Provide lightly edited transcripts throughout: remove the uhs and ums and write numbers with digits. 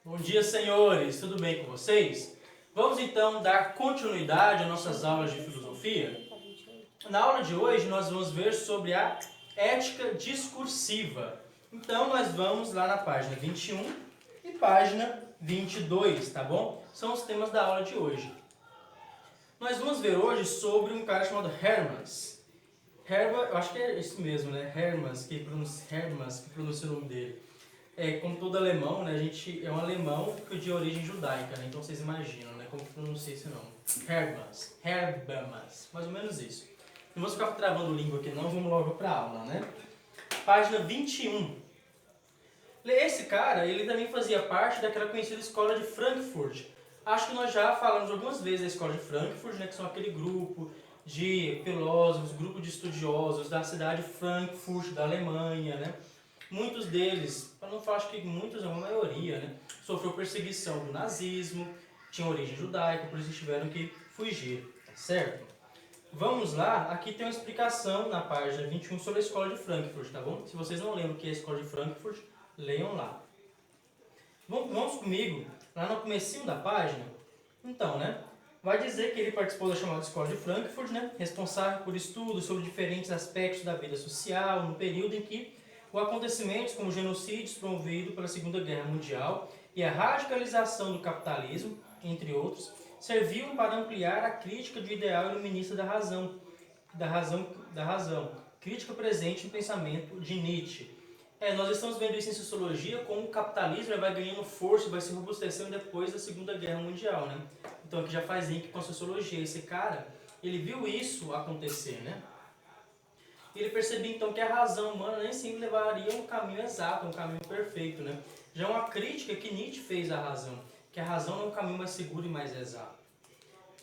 Bom dia, senhores! Tudo bem com vocês? Vamos então dar continuidade às nossas aulas de filosofia? Na aula de hoje nós vamos ver sobre a ética discursiva. Então nós vamos lá na página 21 e página 22, tá bom? São os temas da aula de hoje. Nós vamos ver hoje sobre um cara chamado Hermas. Eu acho que é isso mesmo, né? Hermas, que pronuncia o nome dele. Como todo alemão, né? A gente é um alemão de origem judaica, né? Então vocês imaginam, né? Como que pronuncia esse nome? Hermas, mais ou menos isso. Não vou ficar travando língua aqui não, vamos logo para a aula, né? Página 21. Esse cara, ele também fazia parte daquela conhecida escola de Frankfurt. Acho que nós já falamos algumas vezes da escola de Frankfurt, né? Que são aquele grupo de filósofos, grupo de estudiosos da cidade de Frankfurt, da Alemanha, né? Muitos deles, para não falar acho que muitos, não, a maioria, né? Sofreu perseguição do nazismo, tinha origem judaica, por isso tiveram que fugir, certo? Vamos lá, aqui tem uma explicação na página 21 sobre a escola de Frankfurt, tá bom? Se vocês não lembram o que é a escola de Frankfurt, leiam lá. Vamos comigo, lá no comecinho da página, então, né? Vai dizer que ele participou da chamada escola de Frankfurt, né? Responsável por estudos sobre diferentes aspectos da vida social, no período em que os acontecimentos como genocídios promovido pela Segunda Guerra Mundial e a radicalização do capitalismo, entre outros, serviu para ampliar a crítica do ideal iluminista da razão, crítica presente no pensamento de Nietzsche. Nós estamos vendo isso em sociologia, como o capitalismo vai ganhando força, vai se robustecendo depois da Segunda Guerra Mundial, né? Então aqui já faz link com a sociologia. Esse cara, ele viu isso acontecer, né? Ele percebeu então que a razão humana nem sempre levaria um caminho exato, um caminho perfeito, né? Já é uma crítica que Nietzsche fez à razão, que a razão não é um caminho mais seguro e mais exato.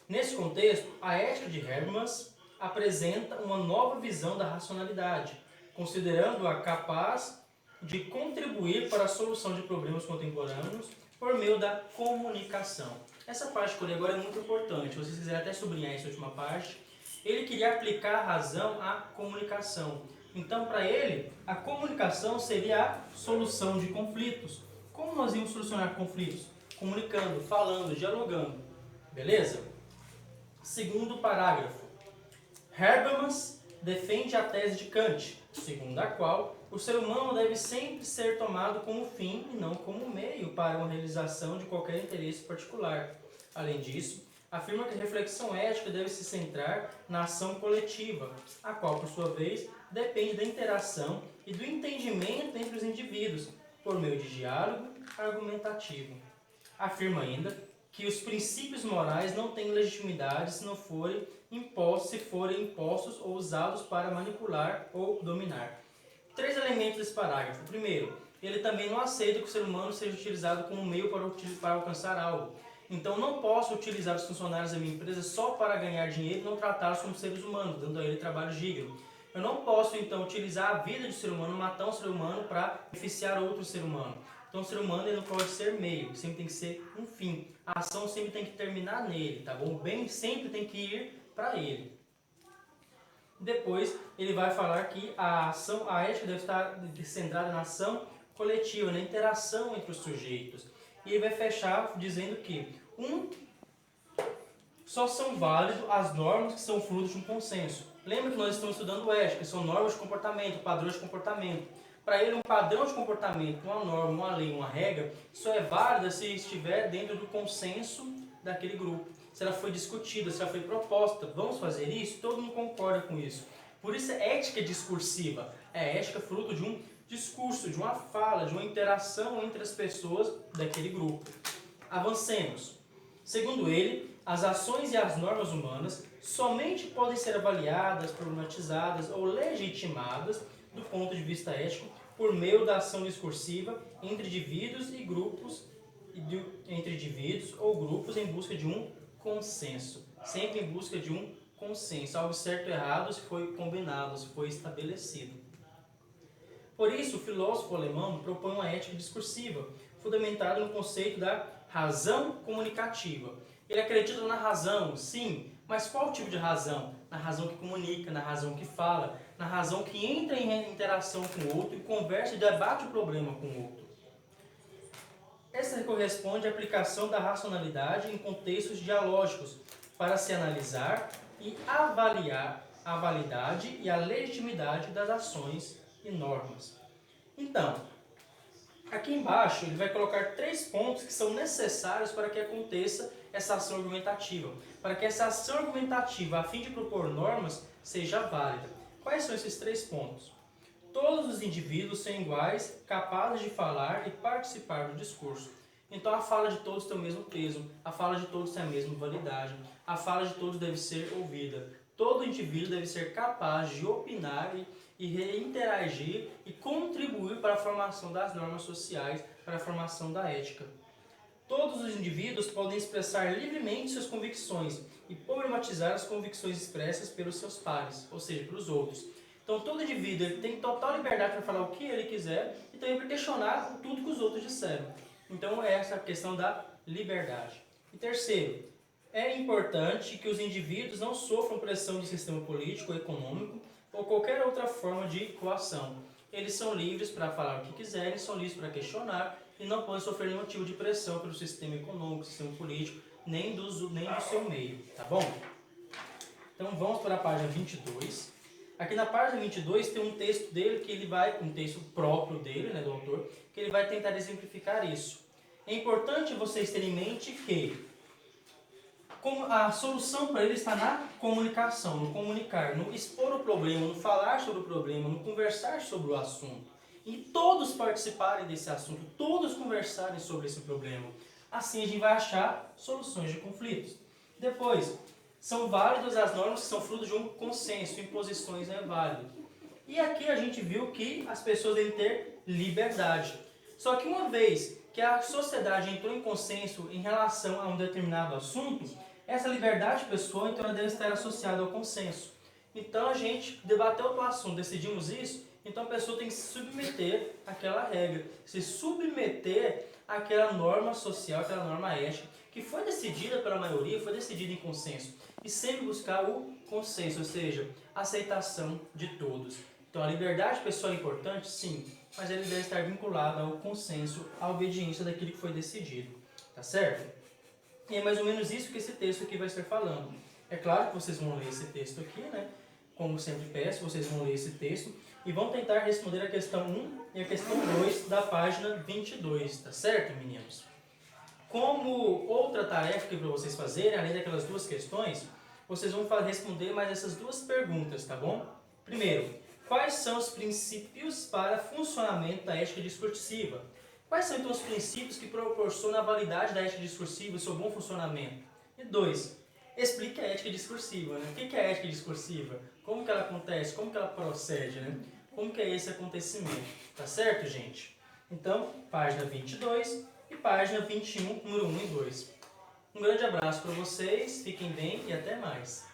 Nesse contexto, a ética de Hermas apresenta uma nova visão da racionalidade, considerando-a capaz de contribuir para a solução de problemas contemporâneos por meio da comunicação. Essa parte que eu li agora é muito importante, se vocês quiserem até sublinhar essa última parte. Ele queria aplicar a razão à comunicação. Então, para ele, a comunicação seria a solução de conflitos. Como nós íamos solucionar conflitos? Comunicando, falando, dialogando. Beleza? Segundo parágrafo. Habermas defende a tese de Kant, segundo a qual o ser humano deve sempre ser tomado como fim e não como meio para uma realização de qualquer interesse particular. Além disso, afirma que a reflexão ética deve se centrar na ação coletiva, a qual, por sua vez, depende da interação e do entendimento entre os indivíduos, por meio de diálogo argumentativo. Afirma ainda que os princípios morais não têm legitimidade se forem impostos ou usados para manipular ou dominar. 3 elementos desse parágrafo. Primeiro, ele também não aceita que o ser humano seja utilizado como meio para alcançar algo. Então, não posso utilizar os funcionários da minha empresa só para ganhar dinheiro e não tratá-los como seres humanos, dando a ele trabalho digno. Eu não posso, então, utilizar a vida de um ser humano, matar um ser humano para beneficiar outro ser humano. Então, o ser humano ele não pode ser meio, sempre tem que ser um fim. A ação sempre tem que terminar nele, tá bom? O bem sempre tem que ir para ele. Depois, ele vai falar que a ética deve estar centrada na ação coletiva, na interação entre os sujeitos. E ele vai fechar dizendo que só são válidas as normas que são frutos de um consenso. Lembra que nós estamos estudando ética, que são normas de comportamento, padrões de comportamento. Para ele, um padrão de comportamento, uma norma, uma lei, uma regra, só é válida se estiver dentro do consenso daquele grupo. Se ela foi discutida, se ela foi proposta, vamos fazer isso? Todo mundo concorda com isso. Por isso é ética discursiva. É ética fruto de um discurso, de uma fala, de uma interação entre as pessoas daquele grupo. Avancemos. Segundo ele, as ações e as normas humanas somente podem ser avaliadas, problematizadas ou legitimadas do ponto de vista ético por meio da ação discursiva entre indivíduos e grupos, entre indivíduos ou grupos em busca de um consenso. Sempre em busca de um consenso. Algo certo ou errado se foi combinado, se foi estabelecido. Por isso, o filósofo alemão propõe uma ética discursiva, fundamentada no conceito da razão comunicativa. Ele acredita na razão, sim, mas qual tipo de razão? na razão que comunica, na razão que fala, na razão que entra em interação com o outro e conversa e debate o problema com o outro. Essa corresponde à aplicação da racionalidade em contextos dialógicos para se analisar e avaliar a validade e a legitimidade das ações e normas. Então, aqui embaixo ele vai colocar 3 pontos que são necessários para que aconteça essa ação argumentativa. Para que essa ação argumentativa, a fim de propor normas, seja válida. Quais são esses 3 pontos? Todos os indivíduos são iguais, capazes de falar e participar do discurso. Então a fala de todos tem o mesmo peso, a fala de todos tem a mesma validade, a fala de todos deve ser ouvida. Todo indivíduo deve ser capaz de opinar e interagir e contribuir para a formação das normas sociais, para a formação da ética. Todos os indivíduos podem expressar livremente suas convicções e problematizar as convicções expressas pelos seus pares, ou seja, pelos outros. Então todo indivíduo ele tem total liberdade para falar o que ele quiser e também para questionar tudo que os outros disseram. Então é essa a questão da liberdade. E terceiro, é importante que os indivíduos não sofram pressão do sistema político ou econômico ou qualquer outra forma de coação. Eles são livres para falar o que quiserem, são livres para questionar e não podem sofrer nenhum tipo de pressão pelo sistema econômico, sistema político, nem do seu meio, tá bom? Então vamos para a página 22. Aqui na página 22 tem um texto dele que ele vai, um texto próprio dele, né, do autor, que ele vai tentar exemplificar isso. É importante vocês terem em mente que a solução para ele está na comunicação, no comunicar, no expor o problema, no falar sobre o problema, no conversar sobre o assunto. E todos participarem desse assunto, todos conversarem sobre esse problema. Assim a gente vai achar soluções de conflitos. Depois, são válidas as normas que são frutos de um consenso, imposições é válido. E aqui a gente viu que as pessoas devem ter liberdade. Só que uma vez que a sociedade entrou em consenso em relação a um determinado assunto, essa liberdade pessoal então ela deve estar associada ao consenso. Então a gente debateu o assunto, decidimos isso, então a pessoa tem que se submeter àquela regra, se submeter àquela norma social, àquela norma ética, que foi decidida pela maioria, foi decidida em consenso. E sempre buscar o consenso, ou seja, a aceitação de todos. Então a liberdade pessoal é importante? Sim, mas ele deve estar vinculado ao consenso, à obediência daquilo que foi decidido. Tá certo? E é mais ou menos isso que esse texto aqui vai estar falando. É claro que vocês vão ler esse texto aqui, né? Como sempre peço, vocês vão ler esse texto e vão tentar responder a questão 1 e a questão 2 da página 22, tá certo, meninos? Como outra tarefa que para vocês fazerem, além daquelas 2 questões, vocês vão responder mais essas 2 perguntas, tá bom? Primeiro, quais são os princípios para funcionamento da ética discursiva? Quais são então os princípios que proporcionam a validade da ética discursiva e seu bom funcionamento? E 2, explique a ética discursiva, né? O que é a ética discursiva? Como que ela acontece? Como que ela procede, né? Como que é esse acontecimento? Tá certo, gente? Então, página 22 e página 21, número 1 e 2. Um grande abraço para vocês, fiquem bem e até mais.